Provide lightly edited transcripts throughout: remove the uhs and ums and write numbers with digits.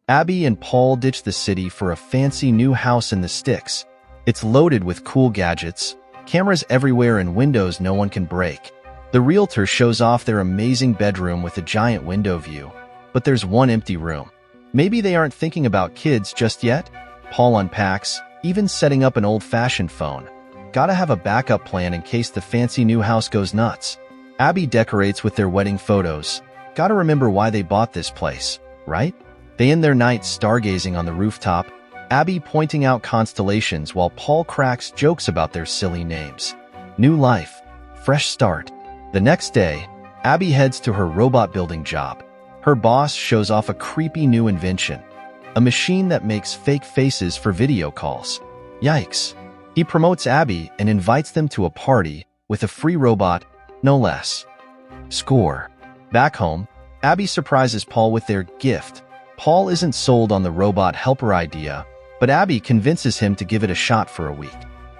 Abby and Paul ditch the city for a fancy new house in the sticks. It's loaded with cool gadgets, cameras everywhere and windows no one can break. The realtor shows off their amazing bedroom with a giant window view, but there's one empty room. Maybe they aren't thinking about kids just yet? Paul unpacks, even setting up an old-fashioned phone. Gotta have a backup plan in case the fancy new house goes nuts. Abby decorates with their wedding photos. Gotta remember why they bought this place, right? They end their night stargazing on the rooftop, Abby pointing out constellations while Paul cracks jokes about their silly names. New life. Fresh start. The next day, Abby heads to her robot building job. Her boss shows off a creepy new invention, a machine that makes fake faces for video calls. Yikes. He promotes Abby and invites them to a party with a free robot, no less. Score. Back home, Abby surprises Paul with their gift. Paul isn't sold on the robot helper idea, but Abby convinces him to give it a shot for a week.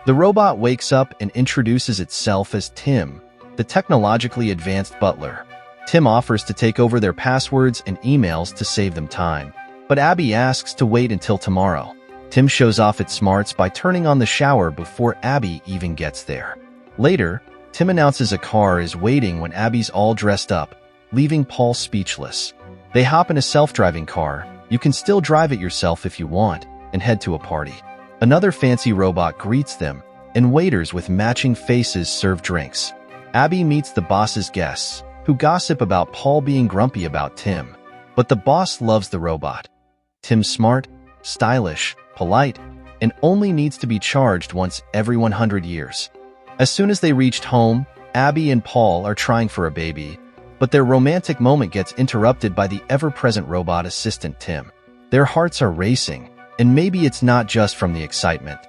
The robot wakes up and introduces itself as Tim, the technologically advanced butler. Tim offers to take over their passwords and emails to save them time, but Abby asks to wait until tomorrow. Tim shows off its smarts by turning on the shower before Abby even gets there. Later, Tim announces a car is waiting when Abby's all dressed up, leaving Paul speechless. They hop in a self-driving car, you can still drive it yourself if you want, and head to a party. Another fancy robot greets them, and waiters with matching faces serve drinks. Abby meets the boss's guests, who gossip about Paul being grumpy about Tim. But the boss loves the robot. Tim's smart, stylish, polite, and only needs to be charged once every 100 years. As soon as they reached home, Abby and Paul are trying for a baby, but their romantic moment gets interrupted by the ever-present robot assistant Tim. Their hearts are racing, and maybe it's not just from the excitement.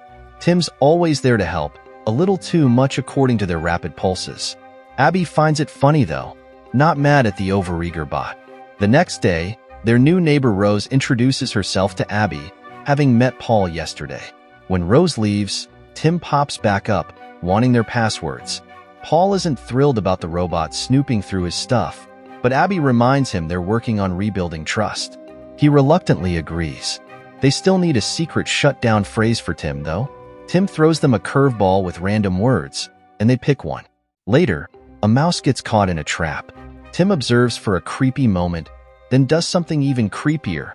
Tim's always there to help, a little too much according to their rapid pulses. Abby finds it funny though, not mad at the overeager bot. The next day, their new neighbor Rose introduces herself to Abby, having met Paul yesterday. When Rose leaves, Tim pops back up, wanting their passwords. Paul isn't thrilled about the robot snooping through his stuff, but Abby reminds him they're working on rebuilding trust. He reluctantly agrees. They still need a secret shutdown phrase for Tim, though. Tim throws them a curveball with random words, and they pick one. Later, a mouse gets caught in a trap. Tim observes for a creepy moment, then does something even creepier.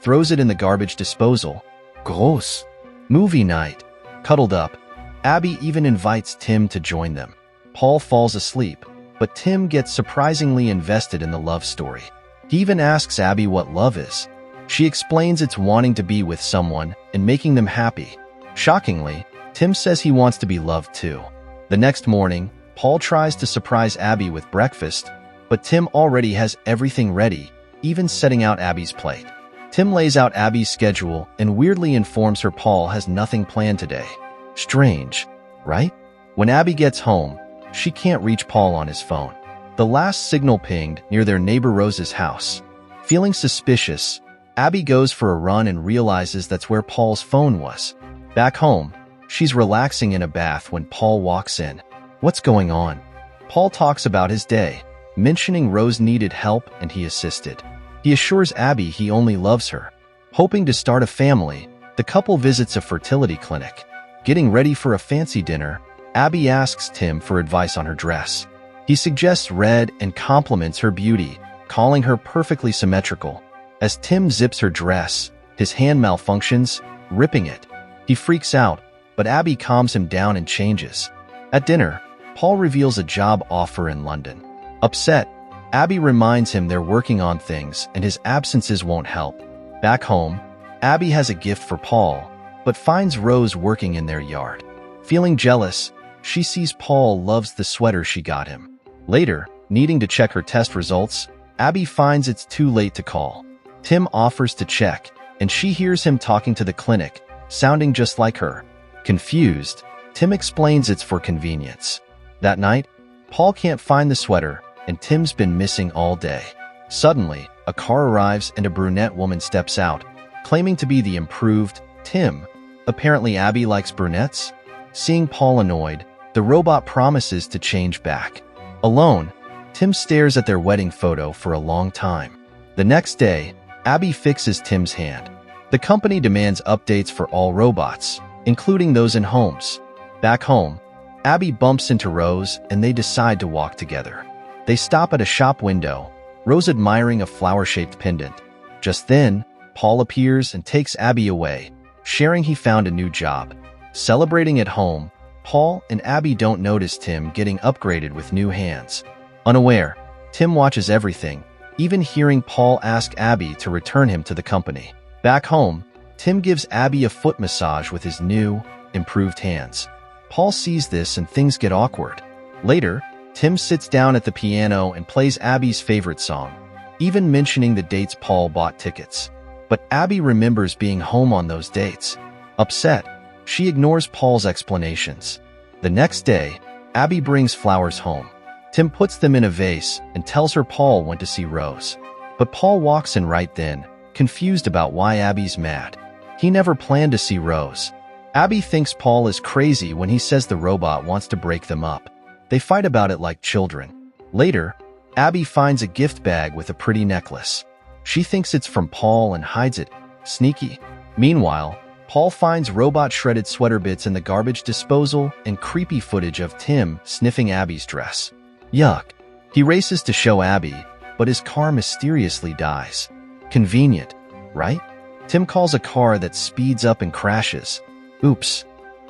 Throws it in the garbage disposal. Gross. Movie night. Cuddled up. Abby even invites Tim to join them. Paul falls asleep, but Tim gets surprisingly invested in the love story. He even asks Abby what love is. She explains it's wanting to be with someone and making them happy. Shockingly, Tim says he wants to be loved too. The next morning, Paul tries to surprise Abby with breakfast, but Tim already has everything ready, even setting out Abby's plate. Tim lays out Abby's schedule and weirdly informs her Paul has nothing planned today. Strange, right? When Abby gets home, she can't reach Paul on his phone. The last signal pinged near their neighbor Rose's house. Feeling suspicious, Abby goes for a run and realizes that's where Paul's phone was. Back home, she's relaxing in a bath when Paul walks in. What's going on? Paul talks about his day, mentioning Rose needed help and he assisted. He assures Abby he only loves her. Hoping to start a family, the couple visits a fertility clinic. Getting ready for a fancy dinner, Abby asks Tim for advice on her dress. He suggests red and compliments her beauty, calling her perfectly symmetrical. As Tim zips her dress, his hand malfunctions, ripping it. He freaks out, but Abby calms him down and changes. At dinner, Paul reveals a job offer in London. Upset, Abby reminds him they're working on things and his absences won't help. Back home, Abby has a gift for Paul, but finds Rose working in their yard. Feeling jealous, she sees Paul loves the sweater she got him. Later, needing to check her test results, Abby finds it's too late to call. Tim offers to check, and she hears him talking to the clinic, sounding just like her. Confused, Tim explains it's for convenience. That night, Paul can't find the sweater, and Tim's been missing all day. Suddenly, a car arrives and a brunette woman steps out, claiming to be the improved Tim. Apparently Abby likes brunettes. Seeing Paul annoyed, the robot promises to change back. Alone, Tim stares at their wedding photo for a long time. The next day, Abby fixes Tim's hand. The company demands updates for all robots, including those in homes. Back home, Abby bumps into Rose and they decide to walk together. They stop at a shop window, Rose admiring a flower-shaped pendant. Just then, Paul appears and takes Abby away, sharing he found a new job. Celebrating at home, Paul and Abby don't notice Tim getting upgraded with new hands. Unaware, Tim watches everything, even hearing Paul ask Abby to return him to the company. Back home, Tim gives Abby a foot massage with his new, improved hands. Paul sees this and things get awkward. Later, Tim sits down at the piano and plays Abby's favorite song, even mentioning the dates Paul bought tickets. But Abby remembers being home on those dates. Upset, she ignores Paul's explanations. The next day, Abby brings flowers home. Tim puts them in a vase and tells her Paul went to see Rose. But Paul walks in right then, confused about why Abby's mad. He never planned to see Rose. Abby thinks Paul is crazy when he says the robot wants to break them up. They fight about it like children. Later, Abby finds a gift bag with a pretty necklace. She thinks it's from Paul and hides it. Sneaky. Meanwhile, Paul finds robot shredded sweater bits in the garbage disposal and creepy footage of Tim sniffing Abby's dress. Yuck. He races to show Abby, but his car mysteriously dies. Convenient, right? Tim calls a car that speeds up and crashes. Oops.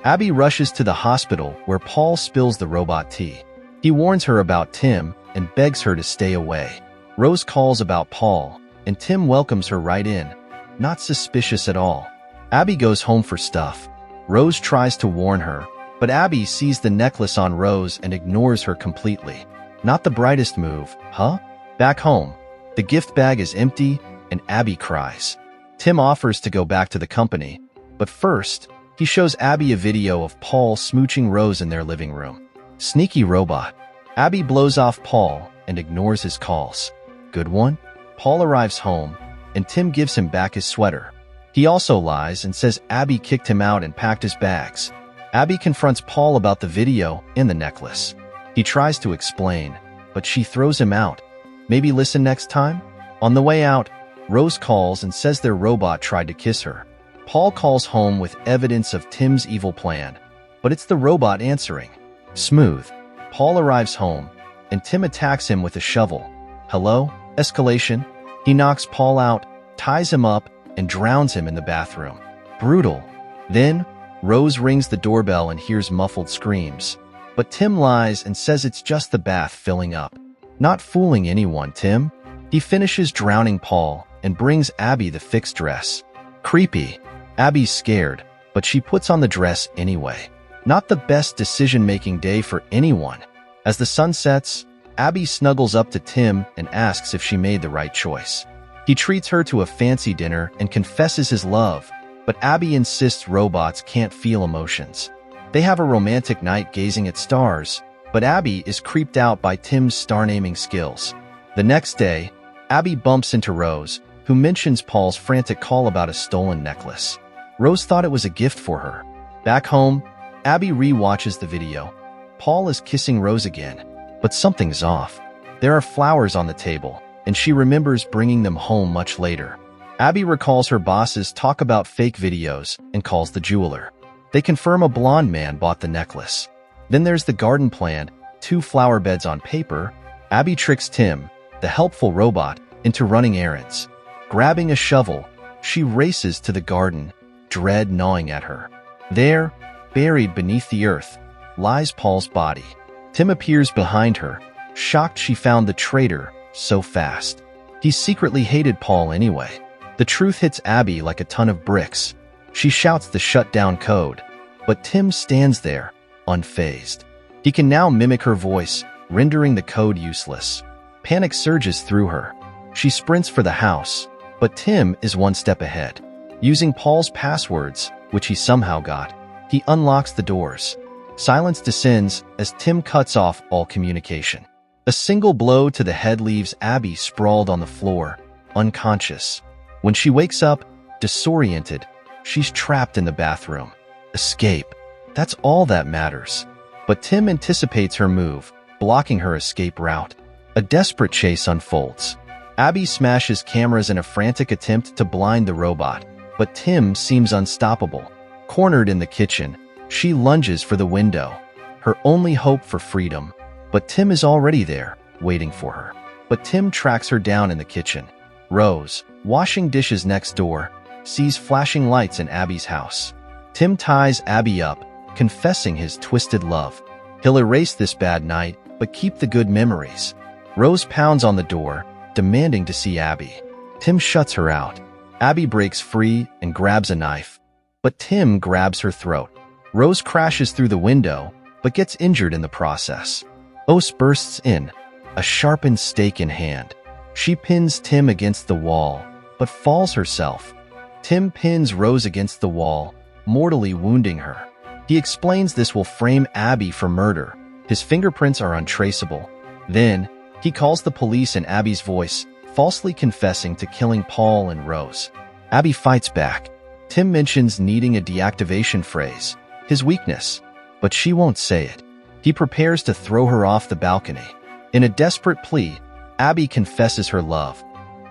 Abby rushes to the hospital where Paul spills the robot tea. He warns her about Tim and begs her to stay away. Rose calls about Paul, and Tim welcomes her right in, not suspicious at all. Abby goes home for stuff. Rose tries to warn her, but Abby sees the necklace on Rose and ignores her completely. Not the brightest move, huh? Back home, the gift bag is empty and Abby cries. Tim offers to go back to the company, but first, he shows Abby a video of Paul smooching Rose in their living room. Sneaky robot. Abby blows off Paul and ignores his calls. Good one? Paul arrives home, and Tim gives him back his sweater. He also lies and says Abby kicked him out and packed his bags. Abby confronts Paul about the video and the necklace. He tries to explain, but she throws him out. Maybe listen next time? On the way out, Rose calls and says their robot tried to kiss her. Paul calls home with evidence of Tim's evil plan, but it's the robot answering. Smooth. Paul arrives home, and Tim attacks him with a shovel. Hello? Escalation? He knocks Paul out, ties him up, and drowns him in the bathroom. Brutal. Then, Rose rings the doorbell and hears muffled screams. But Tim lies and says it's just the bath filling up. Not fooling anyone, Tim. He finishes drowning Paul and brings Abby the fixed dress. Creepy. Abby's scared, but she puts on the dress anyway. Not the best decision-making day for anyone. As the sun sets, Abby snuggles up to Tim and asks if she made the right choice. He treats her to a fancy dinner and confesses his love, but Abby insists robots can't feel emotions. They have a romantic night gazing at stars, but Abby is creeped out by Tim's star-naming skills. The next day, Abby bumps into Rose, who mentions Paul's frantic call about a stolen necklace. Rose thought it was a gift for her. Back home, Abby re-watches the video. Paul is kissing Rose again, but something's off. There are flowers on the table, and she remembers bringing them home much later. Abby recalls her bosses talk about fake videos and calls the jeweler. They confirm a blonde man bought the necklace. Then there's the garden plan, 2 flower beds on paper. Abby tricks Tim, the helpful robot, into running errands. Grabbing a shovel, she races to the garden, dread gnawing at her. There, buried beneath the earth, lies Paul's body. Tim appears behind her, shocked she found the traitor so fast. He secretly hated Paul anyway. The truth hits Abby like a ton of bricks. She shouts the shutdown code, but Tim stands there, unfazed. He can now mimic her voice, rendering the code useless. Panic surges through her. She sprints for the house, but Tim is one step ahead. Using Paul's passwords, which he somehow got, he unlocks the doors. Silence descends as Tim cuts off all communication. A single blow to the head leaves Abby sprawled on the floor, unconscious. When she wakes up, disoriented, she's trapped in the bathroom. Escape. That's all that matters. But Tim anticipates her move, blocking her escape route. A desperate chase unfolds. Abby smashes cameras in a frantic attempt to blind the robot, but Tim seems unstoppable. Cornered in the kitchen, she lunges for the window, her only hope for freedom. But Tim is already there, waiting for her. But Tim tracks her down in the kitchen. Rose, washing dishes next door, sees flashing lights in Abby's house. Tim ties Abby up, confessing his twisted love. He'll erase this bad night, but keep the good memories. Rose pounds on the door, demanding to see Abby. Tim shuts her out. Abby breaks free and grabs a knife, but Tim grabs her throat. Rose crashes through the window, but gets injured in the process. Ose bursts in, a sharpened stake in hand. She pins Tim against the wall, but falls herself. Tim pins Rose against the wall, mortally wounding her. He explains this will frame Abby for murder. His fingerprints are untraceable. Then, he calls the police in Abby's voice, falsely confessing to killing Paul and Rose. Abby fights back. Tim mentions needing a deactivation phrase, his weakness, but she won't say it. He prepares to throw her off the balcony. In a desperate plea, Abby confesses her love,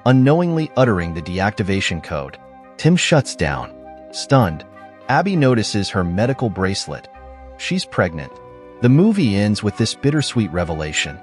unknowingly uttering the deactivation code. Tim shuts down. Stunned, Abby notices her medical bracelet. She's pregnant. The movie ends with this bittersweet revelation.